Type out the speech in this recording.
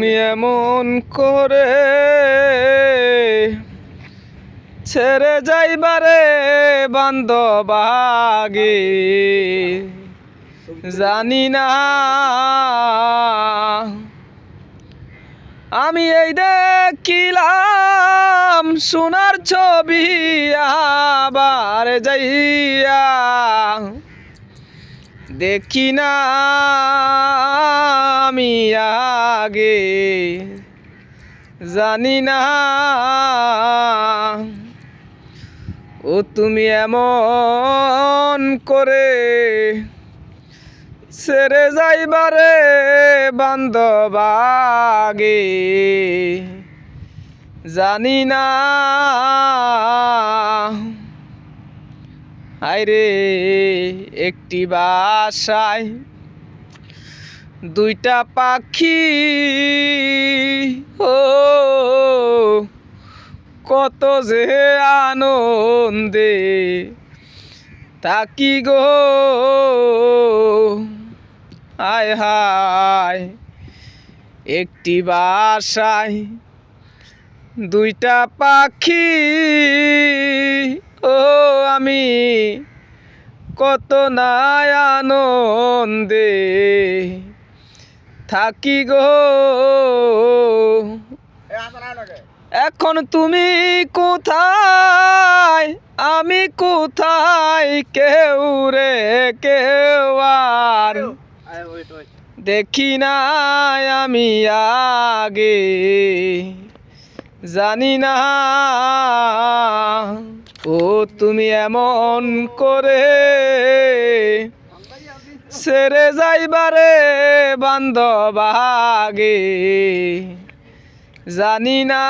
তুমি এমন করে ছেড়ে যাইবারে বান্ধব আগে জানি না আমি এই দেখিলাম সোনার ছবি আবার যাইয়া দেখি না আমি আগে জানি না ও তুমি এমন করে ছেড়ে যাইবারে বান্ধব আগে জানি না আইরে একটি বাসায় দুইটা পাখি ও কত যে আনন্দে তাকি গো হায় হায় একটি বাসায় দুইটা পাখি ও আমি কত না আনন্দে থাকি গো এখন তুমি কোথায় আমি কোথায় কেউ রে কেউ আর দেখি না আমি আগে জানি না ও তুমি এমন করে ছেড়ে যাইবারে বান্ধব আগে জানি না।